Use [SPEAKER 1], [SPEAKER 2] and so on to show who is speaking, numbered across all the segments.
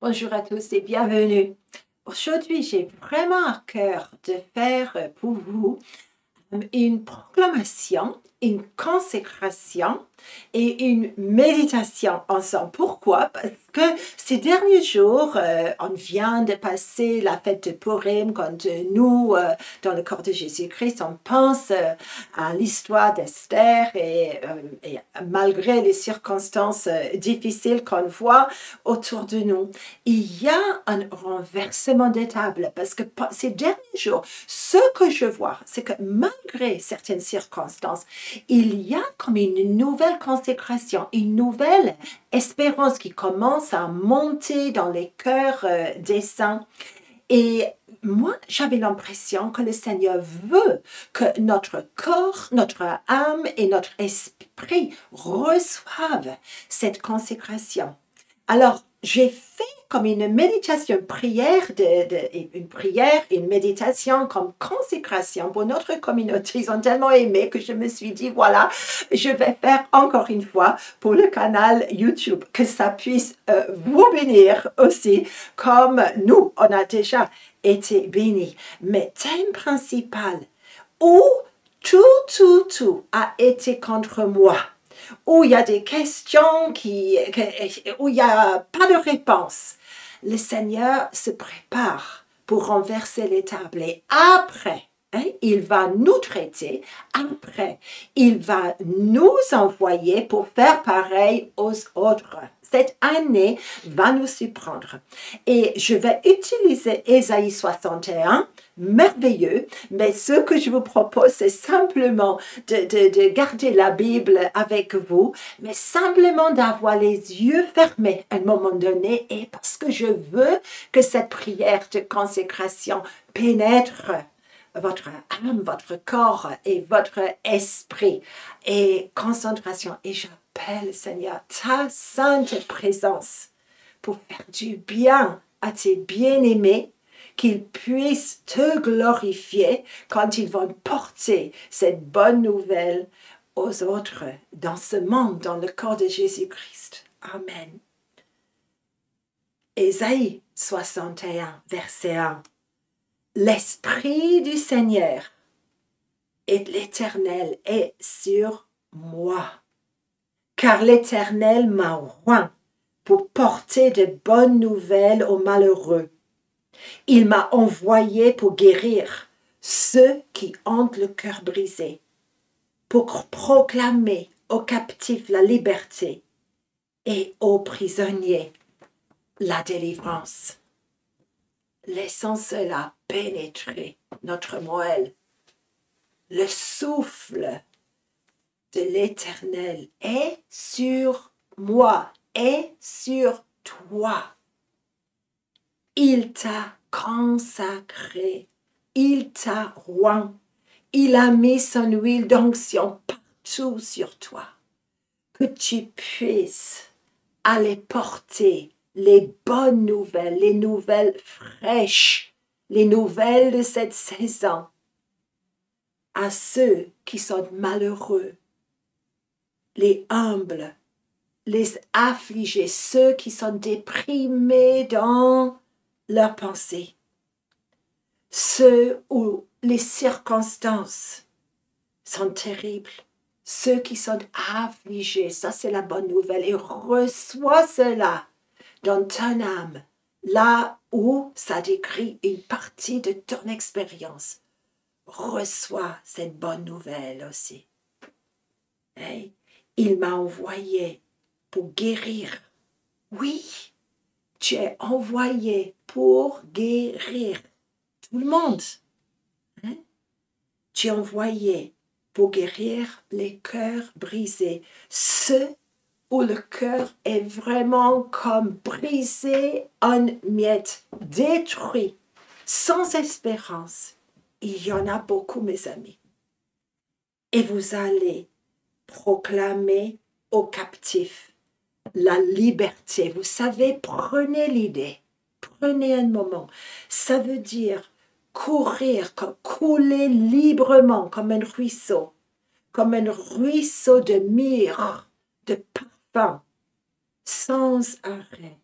[SPEAKER 1] Bonjour à tous et bienvenue. Aujourd'hui, j'ai vraiment à cœur de faire pour vous une proclamation, une consécration et une méditation ensemble. Pourquoi? Parce que ces derniers jours, on vient de passer la fête de Purim quand nous, dans le corps de Jésus-Christ, on pense à l'histoire d'Esther et malgré les circonstances difficiles qu'on voit autour de nous, il y a un renversement de table parce que ces derniers jours, ce que je vois, c'est que malgré certaines circonstances, il y a comme une nouvelle consécration, une nouvelle espérance qui commence à monter dans les cœurs des saints. Et moi, j'avais l'impression que le Seigneur veut que notre corps, notre âme et notre esprit reçoivent cette consécration. Alors, j'ai fait comme une méditation, une prière, une méditation comme consécration pour notre communauté. Ils ont tellement aimé que je me suis dit, voilà, je vais faire encore une fois pour le canal YouTube, que ça puisse vous bénir aussi, comme nous, on a déjà été bénis. Mais thème principal, où tout a été contre moi, où il y a des questions où il n'y a pas de réponse. Le Seigneur se prépare pour renverser les tables et après, il va nous traiter, après, il va nous envoyer pour faire pareil aux autres. Cette année va nous surprendre. Et je vais utiliser Ésaïe 61, merveilleux, mais ce que je vous propose, c'est simplement de garder la Bible avec vous, mais simplement d'avoir les yeux fermés à un moment donné, et parce que je veux que cette prière de consécration pénètre votre âme, votre corps et votre esprit. Et concentration. Et j'appelle, Seigneur, ta sainte présence pour faire du bien à tes bien-aimés, qu'ils puissent te glorifier quand ils vont porter cette bonne nouvelle aux autres dans ce monde, dans le corps de Jésus-Christ. Amen. Ésaïe 61, verset 1. L'Esprit du Seigneur et de l'Éternel est sur moi, car l'Éternel m'a oint pour porter de bonnes nouvelles aux malheureux. Il m'a envoyé pour guérir ceux qui ont le cœur brisé, pour proclamer aux captifs la liberté et aux prisonniers la délivrance. Laissons cela pénétrer notre moelle. Le souffle de l'Éternel est sur moi, est sur toi. Il t'a consacré, il t'a oint, il a mis son huile d'onction partout sur toi. Que tu puisses aller porter les bonnes nouvelles, les nouvelles fraîches, les nouvelles de cette saison à ceux qui sont malheureux, les humbles, les affligés, ceux qui sont déprimés dans leurs pensées, ceux où les circonstances sont terribles, ceux qui sont affligés, ça c'est la bonne nouvelle, et reçois cela dans ton âme, là où ça décrit une partie de ton expérience. Reçois cette bonne nouvelle aussi. Hey, il m'a envoyé pour guérir. Oui, tu es envoyé pour guérir tout le monde. Tu es envoyé pour guérir les cœurs brisés, ceux où le cœur est vraiment comme brisé en miettes, détruit, sans espérance. Il y en a beaucoup, mes amis. Et vous allez proclamer aux captifs la liberté. Vous savez, prenez l'idée, prenez un moment. Ça veut dire courir, couler librement comme un ruisseau de myrrhe, de parfum, sans arrêt.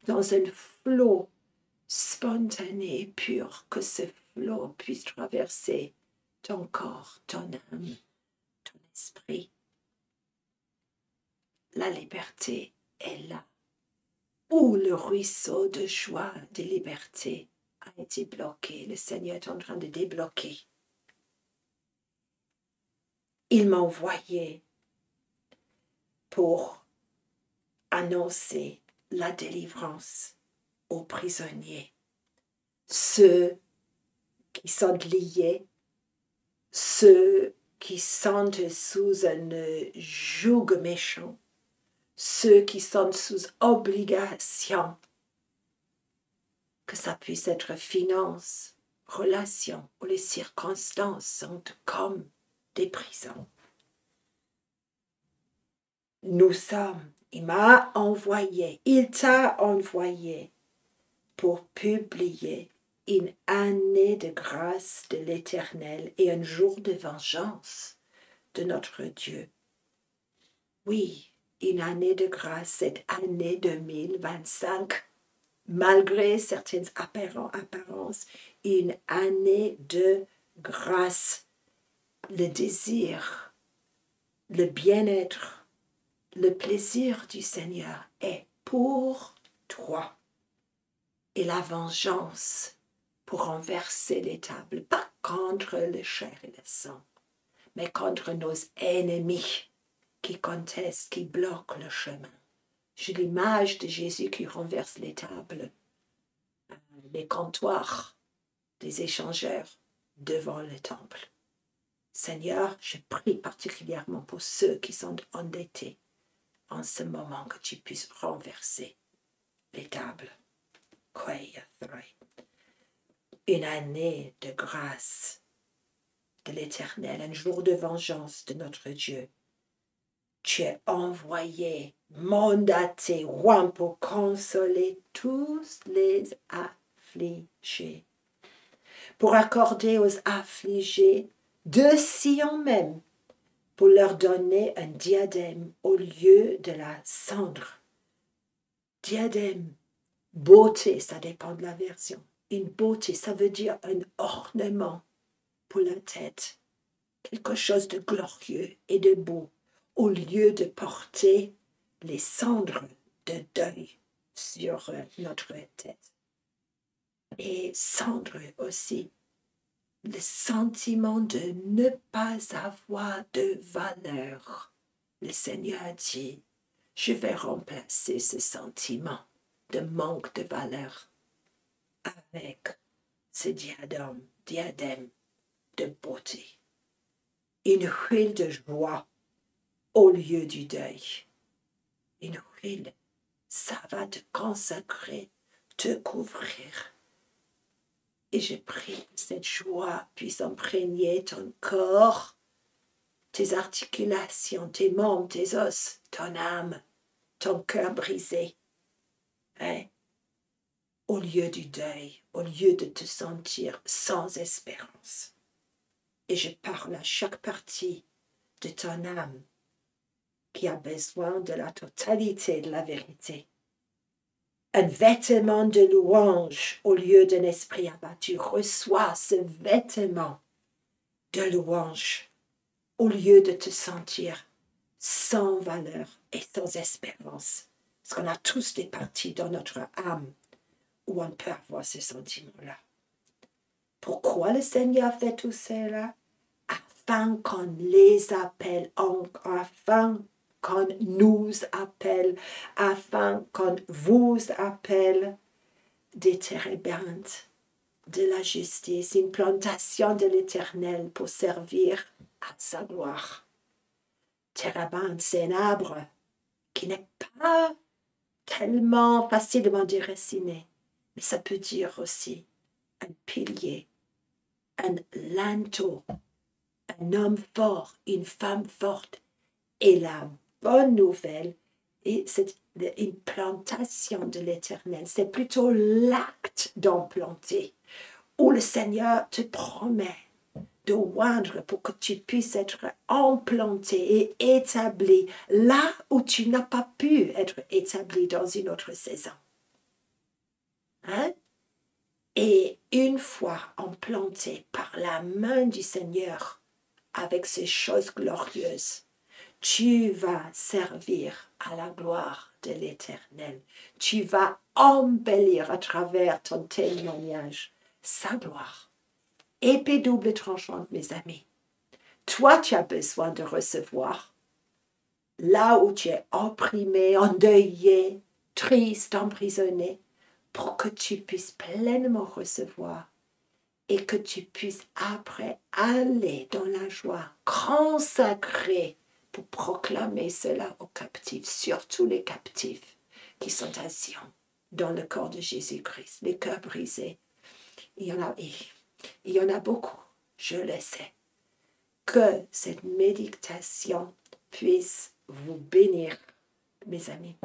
[SPEAKER 1] dans un flot spontané et pur, que ce flot puisse traverser ton corps, ton âme, ton esprit. La liberté est là, où le ruisseau de joie, de liberté a été bloqué. Le Seigneur est en train de débloquer. Il m'a envoyé pour annoncer la délivrance aux prisonniers, ceux qui sont liés, ceux qui sont sous un joug méchant, ceux qui sont sous obligation, que ça puisse être finance, relation, ou les circonstances sont comme des prisons. Nous sommes, il m'a envoyé, il t'a envoyé pour publier une année de grâce de l'Éternel et un jour de vengeance de notre Dieu. Oui, une année de grâce, cette année 2025, malgré certaines apparences, une année de grâce, le désir, le bien-être, le plaisir du Seigneur est pour toi. Et la vengeance pour renverser les tables, pas contre le chair et le sang, mais contre nos ennemis qui contestent, qui bloquent le chemin. J'ai l'image de Jésus qui renverse les tables, les comptoirs des échangeurs devant le temple. Seigneur, je prie particulièrement pour ceux qui sont endettés en ce moment, que tu puisses renverser les tables. Une année de grâce de l'Éternel, un jour de vengeance de notre Dieu. Tu es envoyé, mandaté, roi, pour consoler tous les affligés, pour accorder aux affligés de Sion même, pour leur donner un diadème au lieu de la cendre. Diadème, beauté, ça dépend de la version. Une beauté, ça veut dire un ornement pour la tête, quelque chose de glorieux et de beau, au lieu de porter les cendres de deuil sur notre tête. Et cendre aussi, le sentiment de ne pas avoir de valeur. Le Seigneur dit, je vais remplacer ce sentiment de manque de valeur avec ce diadème de beauté. Une huile de joie au lieu du deuil. Une huile, ça va te consacrer, te couvrir. Et je prie que cette joie puisse imprégner ton corps, tes articulations, tes membres, tes os, ton âme, ton cœur brisé. Hein? Au lieu du deuil, au lieu de te sentir sans espérance. Et je parle à chaque partie de ton âme qui a besoin de la totalité de la vérité. Un vêtement de louange au lieu d'un esprit abattu. Reçois ce vêtement de louange au lieu de te sentir sans valeur et sans espérance. Parce qu'on a tous des parties dans notre âme où on peut avoir ce sentiment-là. Pourquoi le Seigneur fait tout cela? Afin qu'on les appelle, afin qu'on nous appelle, afin qu'on vous appelle des térébintes de la justice, une plantation de l'Éternel pour servir à sa gloire. Térébinthe, c'est un arbre qui n'est pas tellement facilement déraciné, mais ça peut dire aussi un pilier, un linteau, un homme fort, une femme forte. Et la bonne nouvelle, c'est une plantation de l'Éternel. C'est plutôt l'acte d'implanter, où le Seigneur te promet de oindre pour que tu puisses être implanté et établi là où tu n'as pas pu être établi dans une autre saison. Hein? Et une fois implanté par la main du Seigneur avec ces choses glorieuses, tu vas servir à la gloire de l'Éternel. Tu vas embellir à travers ton témoignage sa gloire. Épée double tranchante, mes amis. Toi, tu as besoin de recevoir là où tu es opprimé, endeuillé, triste, emprisonné, pour que tu puisses pleinement recevoir et que tu puisses après aller dans la joie, consacrée pour proclamer cela aux captifs, surtout les captifs qui sont à Sion, dans le corps de Jésus-Christ, les cœurs brisés. Il y en a beaucoup, je le sais. Que cette méditation puisse vous bénir, mes amis.